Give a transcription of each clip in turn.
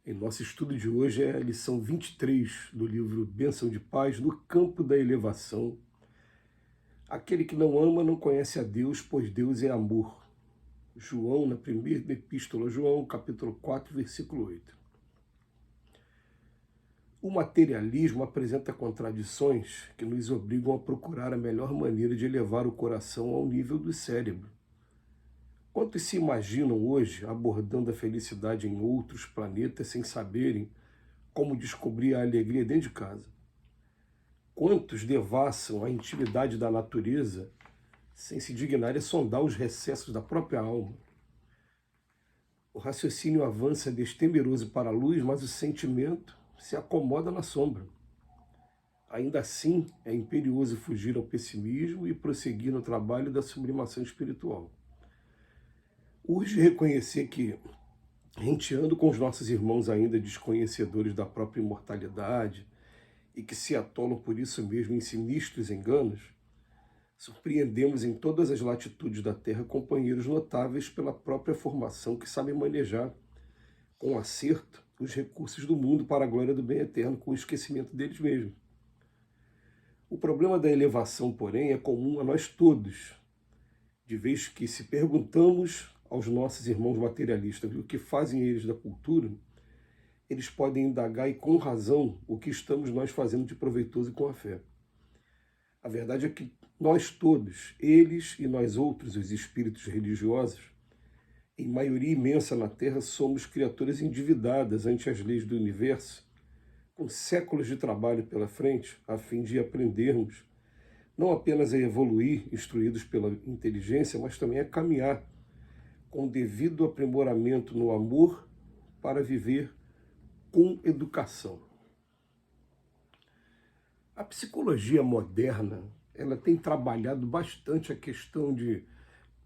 Em nosso estudo de hoje é a lição 23 do livro Bênção de Paz, no campo da elevação. Aquele que não ama não conhece a Deus, pois Deus é amor. João, na primeira epístola a João, capítulo 4, versículo 8. O materialismo apresenta contradições que nos obrigam a procurar a melhor maneira de elevar o coração ao nível do cérebro. Quantos se imaginam hoje abordando a felicidade em outros planetas sem saberem como descobrir a alegria dentro de casa? Quantos devassam a intimidade da natureza sem se dignarem a sondar os recessos da própria alma? O raciocínio avança destemeroso para a luz, mas o sentimento se acomoda na sombra. Ainda assim, é imperioso fugir ao pessimismo e prosseguir no trabalho da sublimação espiritual. Urge reconhecer que, renteando com os nossos irmãos ainda desconhecedores da própria imortalidade e que se atolam por isso mesmo em sinistros enganos, surpreendemos em todas as latitudes da Terra companheiros notáveis pela própria formação que sabem manejar, com acerto, os recursos do mundo para a glória do bem eterno, com o esquecimento deles mesmos. O problema da elevação, porém, é comum a nós todos, de vez que se perguntamos aos nossos irmãos materialistas o que fazem eles da cultura, eles podem indagar e com razão o que estamos nós fazendo de proveitoso com a fé. A verdade é que nós todos, eles e nós outros, os espíritos religiosos, em maioria imensa na Terra, somos criaturas endividadas ante as leis do universo, com séculos de trabalho pela frente, a fim de aprendermos não apenas a evoluir, instruídos pela inteligência, mas também a caminhar com devido aprimoramento no amor para viver com educação. A psicologia moderna, ela tem trabalhado bastante a questão de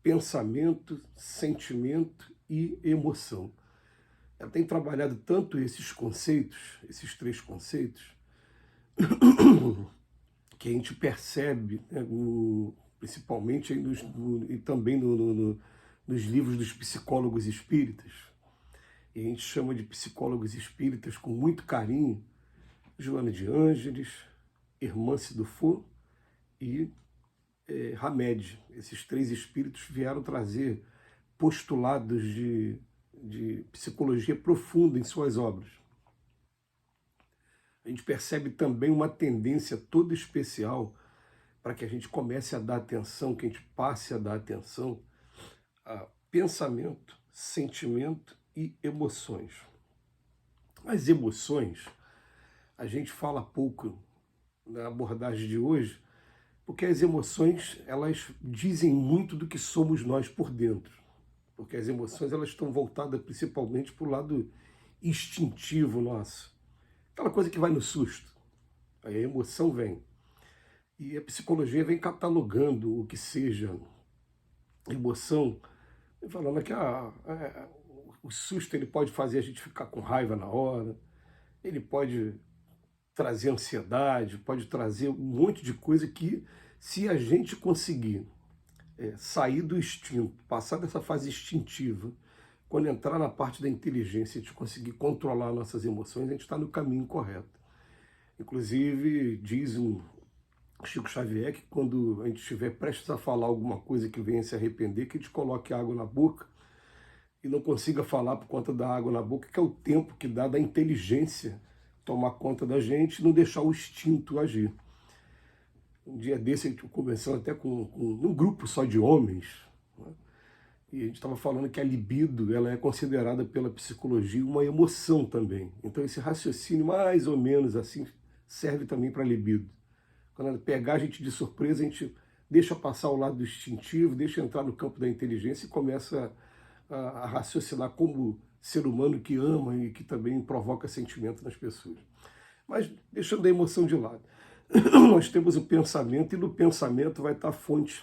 pensamento, sentimento e emoção. Ela tem trabalhado tanto esses conceitos, esses três conceitos, que a gente percebe, né, principalmente e também nos livros dos psicólogos espíritas. E a gente chama de psicólogos espíritas com muito carinho Joana de Ângeles, Hermance Dufour e Hamed. Esses três espíritos vieram trazer postulados de psicologia profunda em suas obras. A gente percebe também uma tendência toda especial para que a gente comece a dar atenção, que a gente passe a dar atenção a pensamento, sentimento e emoções. As emoções, a gente fala pouco na abordagem de hoje, porque as emoções, elas dizem muito do que somos nós por dentro. Porque as emoções, elas estão voltadas principalmente para o lado instintivo nosso. Aquela coisa que vai no susto. Aí a emoção vem. E a psicologia vem catalogando o que seja emoção, falando que o susto ele pode fazer a gente ficar com raiva na hora, ele pode trazer ansiedade, pode trazer um monte de coisa que, se a gente conseguir sair do instinto, passar dessa fase instintiva, quando entrar na parte da inteligência, a gente conseguir controlar nossas emoções, a gente está no caminho correto. Inclusive, diz o Chico Xavier que quando a gente estiver prestes a falar alguma coisa que venha se arrepender, que a gente coloque água na boca e não consiga falar por conta da água na boca, que é o tempo que dá da inteligência tomar conta da gente e não deixar o instinto agir. Um dia desse, a gente conversando até com um grupo só de homens, né? E a gente estava falando que a libido ela é considerada pela psicologia uma emoção também. Então esse raciocínio mais ou menos assim serve também para a libido. Quando ela pegar a gente de surpresa, a gente deixa passar o lado do instintivo, deixa entrar no campo da inteligência e começa a raciocinar como ser humano que ama e que também provoca sentimento nas pessoas. Mas deixando a emoção de lado, nós temos o pensamento, e no pensamento vai estar a fonte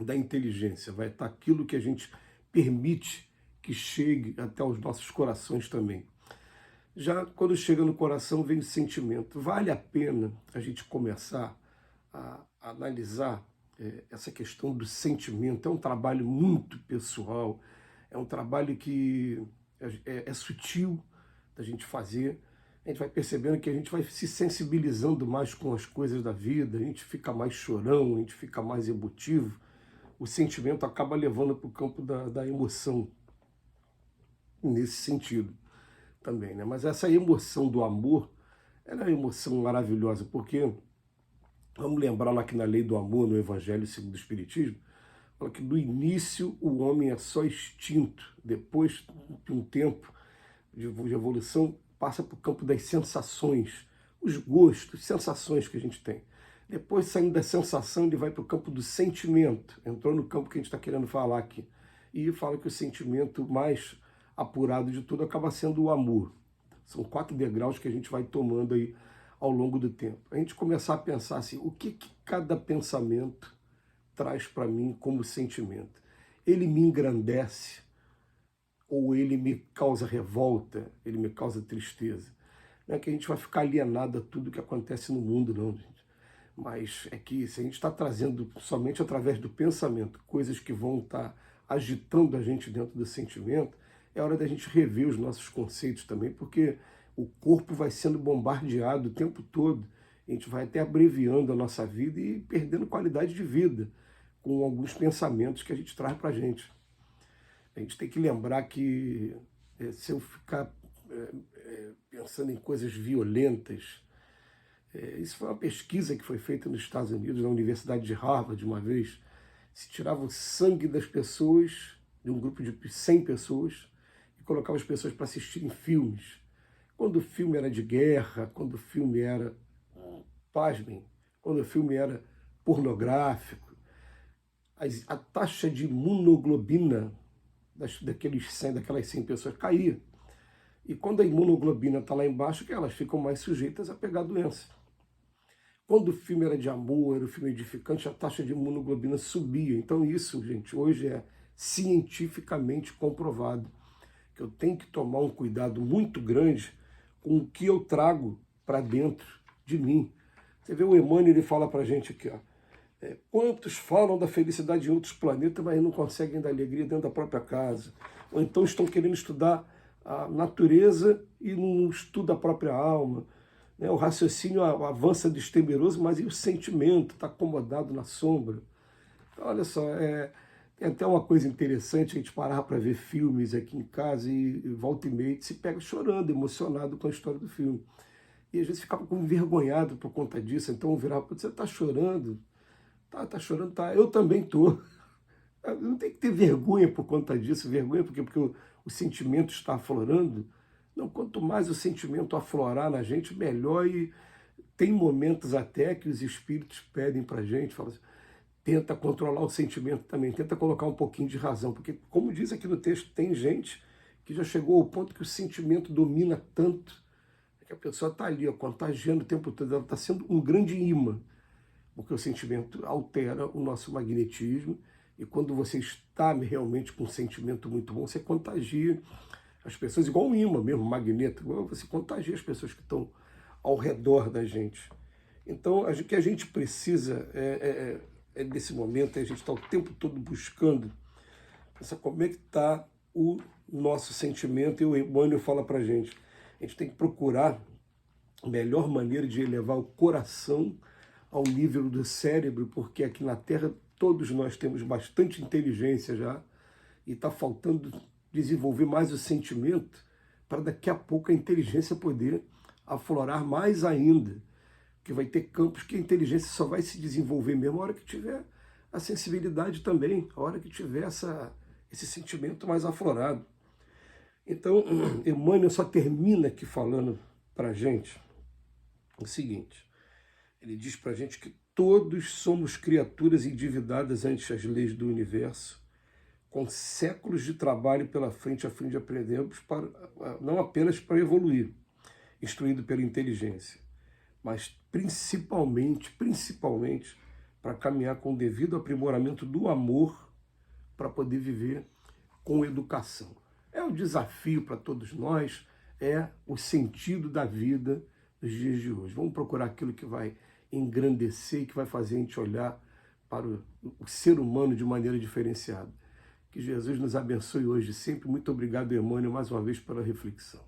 da inteligência, vai estar aquilo que a gente permite que chegue até os nossos corações também. Já quando chega no coração vem o sentimento. Vale a pena a gente começar a analisar essa questão do sentimento. É um trabalho muito pessoal, é um trabalho que é sutil, da gente fazer, a gente vai percebendo que a gente vai se sensibilizando mais com as coisas da vida, a gente fica mais chorão, a gente fica mais emotivo, o sentimento acaba levando para o campo da emoção, nesse sentido também, né? Mas essa emoção do amor, ela é uma emoção maravilhosa, porque vamos lembrar lá que na lei do amor, no Evangelho segundo o Espiritismo, fala que no início o homem é só instinto, depois de um tempo de evolução, passa para o campo das sensações, os gostos, sensações que a gente tem. Depois, saindo da sensação, ele vai para o campo do sentimento, entrou no campo que a gente está querendo falar aqui. E fala que o sentimento mais apurado de tudo acaba sendo o amor. São 4 degraus que a gente vai tomando aí ao longo do tempo. A gente começar a pensar assim, o que cada pensamento traz para mim como sentimento? Ele me engrandece ou ele me causa revolta, ele me causa tristeza? Não é que a gente vai ficar alienado a tudo que acontece no mundo, não, gente. Mas é que se a gente está trazendo somente através do pensamento coisas que vão estar agitando a gente dentro do sentimento, é hora da gente rever os nossos conceitos também, porque o corpo vai sendo bombardeado o tempo todo. A gente vai até abreviando a nossa vida e perdendo qualidade de vida com alguns pensamentos que a gente traz para a gente. A gente tem que lembrar que se eu ficar pensando em coisas violentas, isso foi uma pesquisa que foi feita nos Estados Unidos, na Universidade de Harvard, uma vez. Se tirava o sangue das pessoas, de um grupo de 100 pessoas, e colocava as pessoas para assistirem filmes. Quando o filme era de guerra, quando o filme era, pasmem, quando o filme era pornográfico, a taxa de imunoglobina daquelas 100 pessoas caía. E quando a imunoglobina está lá embaixo, que elas ficam mais sujeitas a pegar doença. Quando o filme era de amor, era um filme edificante, a taxa de imunoglobina subia. Então isso, gente, hoje é cientificamente comprovado, que eu tenho que tomar um cuidado muito grande com o que eu trago para dentro de mim. Você vê o Emmanuel, ele fala para a gente aqui, ó, quantos falam da felicidade em outros planetas, mas não conseguem dar alegria dentro da própria casa. Ou então estão querendo estudar a natureza e não estudam a própria alma. O raciocínio avança destemeroso, mas e o sentimento está acomodado na sombra. Então, olha só, tem até uma coisa interessante, a gente parar para ver filmes aqui em casa e volta e meia se pega chorando, emocionado com a história do filme. E às vezes ficava envergonhado por conta disso, então eu virava, você está chorando? Tá chorando, tá. Eu também tô. Não tem que ter vergonha por conta disso, vergonha porque o sentimento está aflorando. Não, quanto mais o sentimento aflorar na gente, melhor. E tem momentos até que os espíritos pedem para a gente, falam assim, tenta controlar o sentimento também, tenta colocar um pouquinho de razão, porque, como diz aqui no texto, tem gente que já chegou ao ponto que o sentimento domina tanto, que a pessoa está ali, ó, contagiando o tempo todo, ela está sendo um grande imã, porque o sentimento altera o nosso magnetismo, e quando você está realmente com um sentimento muito bom, você contagia as pessoas, igual um imã mesmo, um magneto, você contagia as pessoas que estão ao redor da gente. Então, o que a gente precisa nesse momento, a gente está o tempo todo buscando como é que está o nosso sentimento, e o Emmanuel fala para a gente tem que procurar a melhor maneira de elevar o coração ao nível do cérebro, porque aqui na Terra todos nós temos bastante inteligência já, e está faltando desenvolver mais o sentimento para daqui a pouco a inteligência poder aflorar mais ainda, que vai ter campos que a inteligência só vai se desenvolver mesmo a hora que tiver a sensibilidade também, a hora que tiver esse sentimento mais aflorado. Então, Emmanuel só termina aqui falando para a gente o seguinte, ele diz para a gente que todos somos criaturas endividadas ante as leis do universo, com séculos de trabalho pela frente a fim de aprendermos, não apenas para evoluir, instruído pela inteligência, mas principalmente para caminhar com o devido aprimoramento do amor, para poder viver com educação. É o desafio para todos nós, é o sentido da vida nos dias de hoje. Vamos procurar aquilo que vai engrandecer e que vai fazer a gente olhar para o ser humano de maneira diferenciada. Que Jesus nos abençoe hoje sempre. Muito obrigado, Emmanuel, mais uma vez pela reflexão.